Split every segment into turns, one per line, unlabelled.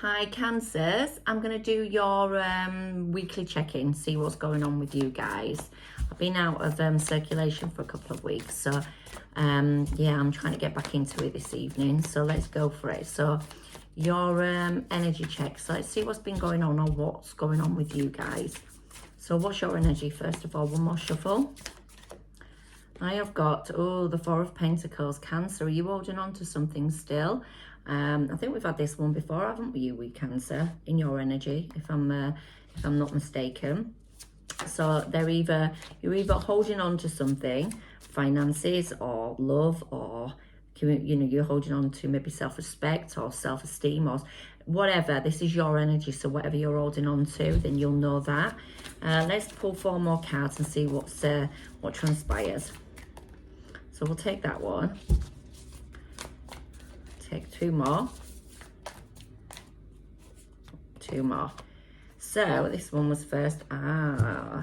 Hi Cancers, I'm going to do your weekly check-in, see what's going on with you guys. I've been out of circulation for a couple of weeks, so yeah, I'm trying to get back into it this evening, so let's go for it. So your energy check, so let's see what's been going on or what's going on with you guys. So what's your energy first of all? One more shuffle. I have got, the Four of Pentacles. Cancer, are you holding on to something still? I think we've had this one before, haven't we, with Cancer, in your energy, if I'm not mistaken. So you're either holding on to something, finances or love, or you're holding on to maybe self-respect or self-esteem or whatever. This is your energy, so whatever you're holding on to, then you'll know that. Let's pull 4 more cards and see what transpires. So we'll take that one. Take 2 more. 2 more. So this one was first.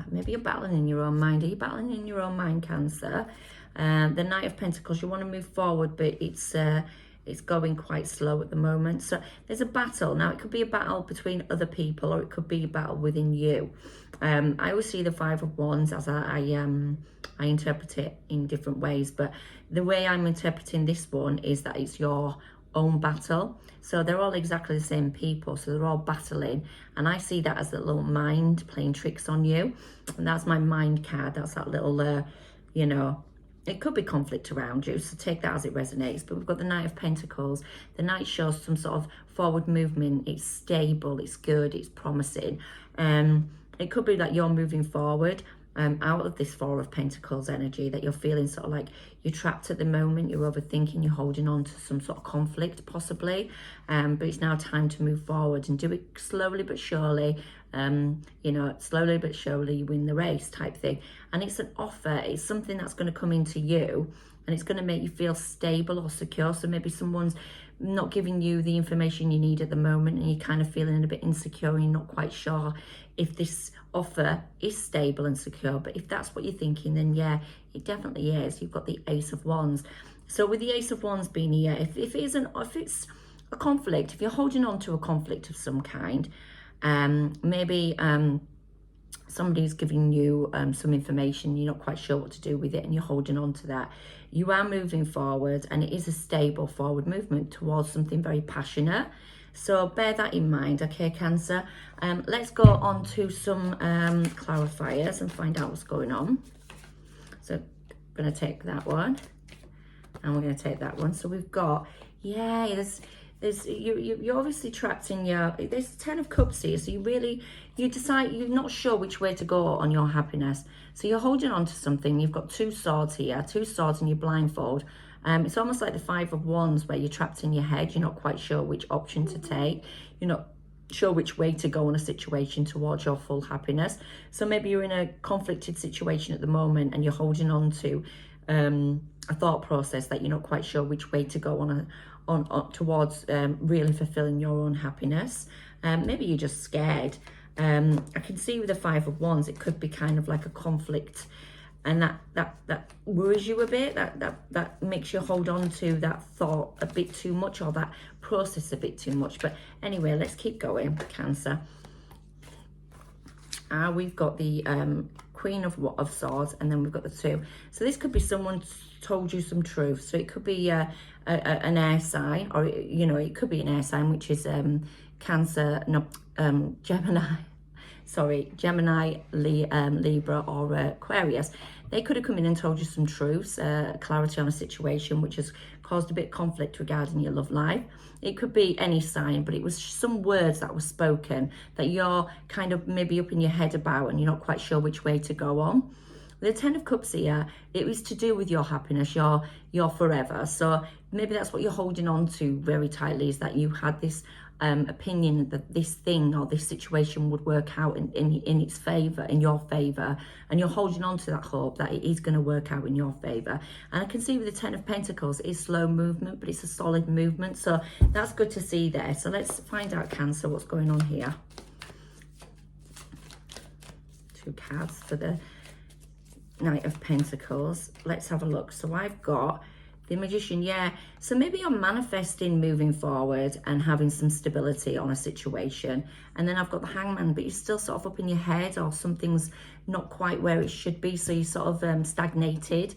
Maybe you're battling in your own mind. Are you battling in your own mind, Cancer? The Knight of Pentacles, you want to move forward, but it's going quite slow at the moment. So there's a battle. Now, it could be a battle between other people, or it could be a battle within you. I always see the Five of Wands as I interpret it in different ways, but the way I'm interpreting this one is that it's your own battle. So they're all exactly the same people, so they're all battling, and I see that as a little mind playing tricks on you. And that's my mind card. That's that little it could be conflict around you, so take that as it resonates. But we've got the Knight of Pentacles. The Knight shows some sort of forward movement. It's stable, it's good, it's promising. It could be that you're moving forward out of this Four of Pentacles energy, that you're feeling sort of like you're trapped at the moment, you're overthinking, you're holding on to some sort of conflict possibly, but it's now time to move forward and do it slowly but surely. Slowly but surely you win the race type thing. And it's an offer, it's something that's going to come into you, and it's going to make you feel stable or secure. So maybe someone's not giving you the information you need at the moment, and you're kind of feeling a bit insecure, and you're not quite sure if this offer is stable and secure. But if that's what you're thinking, then yeah, it definitely is. You've got the Ace of Wands. So with the Ace of Wands being here, if it's a conflict, if you're holding on to a conflict of some kind, maybe somebody's giving you some information, you're not quite sure what to do with it, and you're holding on to that. You are moving forward, and it is a stable forward movement towards something very passionate. So bear that in mind, okay, Cancer? Let's go on to some clarifiers and find out what's going on. So I'm going to take that one, and we're going to take that one. So we've got, you're obviously trapped in there's 10 of Cups here, so you decide you're not sure which way to go on your happiness. So you're holding on to something. You've got 2 swords here, 2 swords in your blindfold. It's almost like the Five of Wands, where you're trapped in your head. You're not quite sure which option to take. You're not sure which way to go in a situation towards your full happiness. So maybe you're in a conflicted situation at the moment, and you're holding on to a thought process that you're not quite sure which way to go towards really fulfilling your own happiness. Maybe you're just scared. I can see with the Five of Wands, it could be kind of like a conflict, and that worries you a bit, that makes you hold on to that thought a bit too much, or that process a bit too much. But anyway, let's keep going, Cancer. We've got the Queen of Swords, and then we've got the 2. So this could be someone told you some truth. So it could be an air sign, or it could be an air sign, which is Cancer, Gemini. Sorry, Gemini, Libra, or Aquarius. They could have come in and told you some truths, clarity on a situation, which has caused a bit of conflict regarding your love life. It could be any sign, but it was some words that were spoken that you're kind of maybe up in your head about, and you're not quite sure which way to go on. The 10 of Cups here, it was to do with your happiness, your forever. So maybe that's what you're holding on to very tightly, is that you had this opinion that this thing or this situation would work out in its favor, in your favor, and you're holding on to that hope that it is going to work out in your favor. And I can see with the 10 of Pentacles, it is slow movement, but it's a solid movement, so that's good to see there. So let's find out, Cancer, what's going on here. 2 cards for the Knight of Pentacles. Let's have a look. So I've got The Magician, yeah. So maybe you're manifesting moving forward and having some stability on a situation. And then I've got the Hangman, but you're still sort of up in your head, or something's not quite where it should be. So you're sort of stagnated.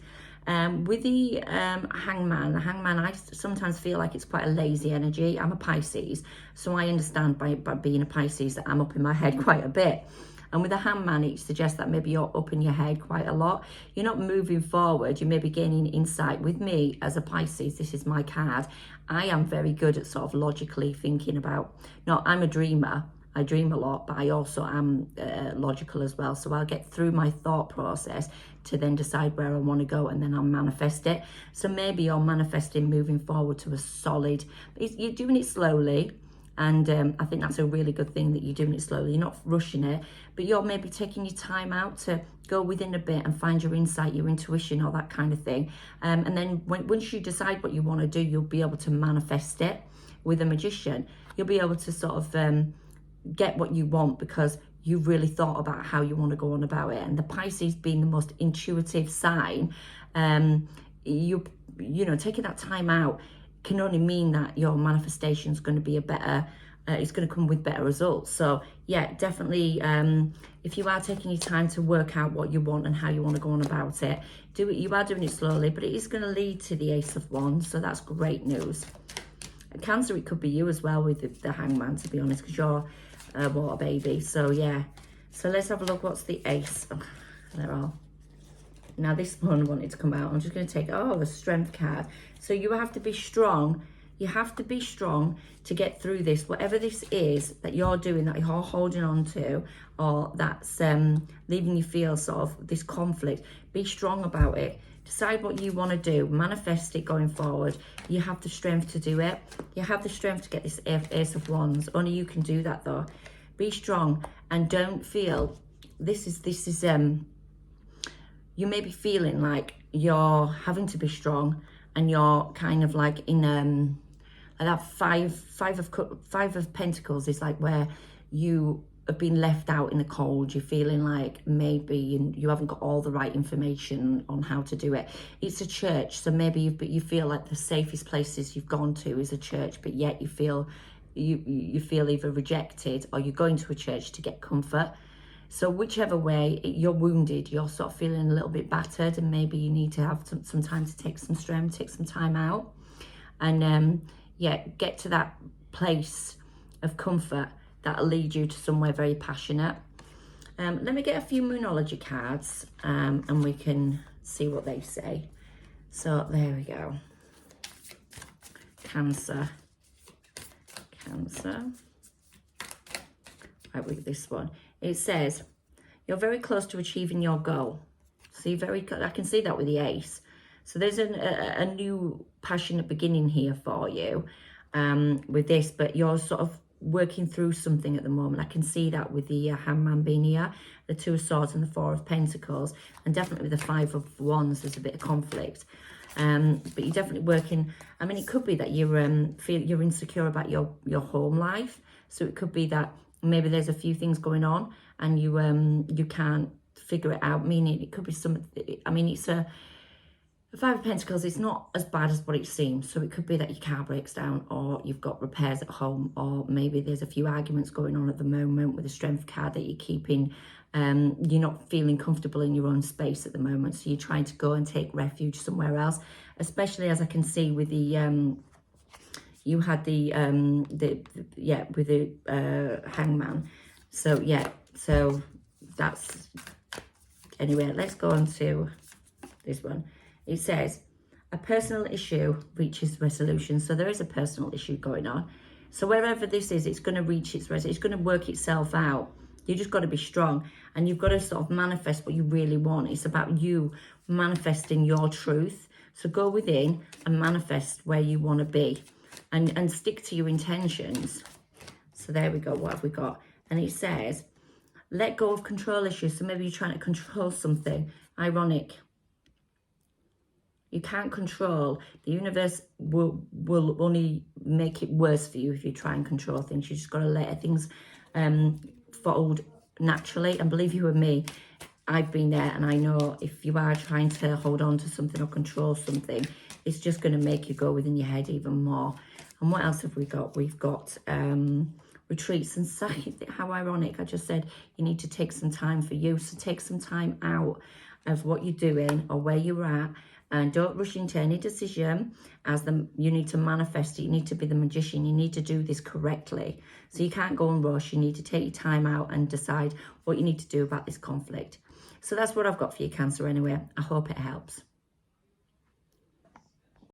With the Hangman, I sometimes feel like it's quite a lazy energy. I'm a Pisces, so I understand by being a Pisces that I'm up in my head quite a bit. And with the Hangman, it suggests that maybe you're up in your head quite a lot. You're not moving forward. You may be gaining insight. With me, as a Pisces, this is my card. I am very good at sort of logically thinking about... No, I'm a dreamer. I dream a lot, but I also am logical as well. So I'll get through my thought process to then decide where I want to go, and then I'll manifest it. So maybe you're manifesting moving forward to a solid... You're doing it slowly. And I think that's a really good thing, that you're doing it slowly. You're not rushing it, but you're maybe taking your time out to go within a bit and find your insight, your intuition, or that kind of thing. And then once you decide what you want to do, you'll be able to manifest it. With a Magician, you'll be able to sort of get what you want, because you've really thought about how you want to go on about it. And the Pisces being the most intuitive sign, you know, taking that time out can only mean that your manifestation is going to be a better, it's going to come with better results. So yeah, definitely, if you are taking your time to work out what you want and how you want to go on about it, do it. You are doing it slowly, but it is going to lead to the Ace of Wands, so that's great news. Cancer, it could be you as well with the Hangman, to be honest, because you're a water baby. So yeah, so let's have a look. What's the Ace? Oh, they're all... Now this one wanted to come out. I'm just going to take, the Strength card. So you have to be strong. You have to be strong to get through this. Whatever this is that you're doing, that you're holding on to, or that's leaving you feel sort of this conflict, be strong about it. Decide what you want to do. Manifest it going forward. You have the strength to do it. You have the strength to get this Ace of Wands. Only you can do that though. Be strong and don't feel, this is you may be feeling like you're having to be strong, and you're kind of like in that five of Pentacles is like where you have been left out in the cold. You're feeling like maybe you haven't got all the right information on how to do it. It's a church, so maybe you feel like the safest places you've gone to is a church, but yet you feel either rejected, or you're going to a church to get comfort. So whichever way, you're wounded, you're sort of feeling a little bit battered, and maybe you need to have some time to take some strength, take some time out, and yeah, get to that place of comfort that'll lead you to somewhere very passionate. Let me get a few Moonology cards, and we can see what they say. So there we go. Cancer. Right, with this one. It says, you're very close to achieving your goal. So I can see that with the Ace. So there's a new passionate beginning here for you with this, but you're sort of working through something at the moment. I can see that with the Hangman being here, the Two of Swords and the Four of Pentacles, and definitely with the Five of Wands, there's a bit of conflict. But you're definitely working. I mean, it could be that you're insecure about your home life. So it could be that maybe there's a few things going on, and you can't figure it out. Meaning it could be it's the Five of Pentacles. It's not as bad as what it seems. So it could be that your car breaks down, or you've got repairs at home, or maybe there's a few arguments going on at the moment with the Strength card that you're keeping. You're not feeling comfortable in your own space at the moment, so you're trying to go and take refuge somewhere else. Especially as I can see with the you had the with the Hangman. So yeah, so that's, anyway, let's go on to this one. It says, a personal issue reaches resolution. So there is a personal issue going on. So wherever this is, it's going to reach its resolution. It's going to work itself out. You just got to be strong, and you've got to sort of manifest what you really want. It's about you manifesting your truth. So go within and manifest where you want to be, and stick to your intentions. So there we go. What have we got? And it says, let go of control issues. So maybe you're trying to control something. Ironic. You can't control. The universe will only make it worse for you if you try and control things. You just got to let things fold naturally. And believe you and me, I've been there, and I know if you are trying to hold on to something or control something, it's just going to make you go within your head even more. And what else have we got? We've got retreats and how ironic. I just said you need to take some time for you. So take some time out of what you're doing or where you're at, and don't rush into any decision. You need to manifest it. You need to be the magician. You need to do this correctly. So you can't go and rush. You need to take your time out and decide what you need to do about this conflict. So that's what I've got for you, Cancer, anyway. I hope it helps.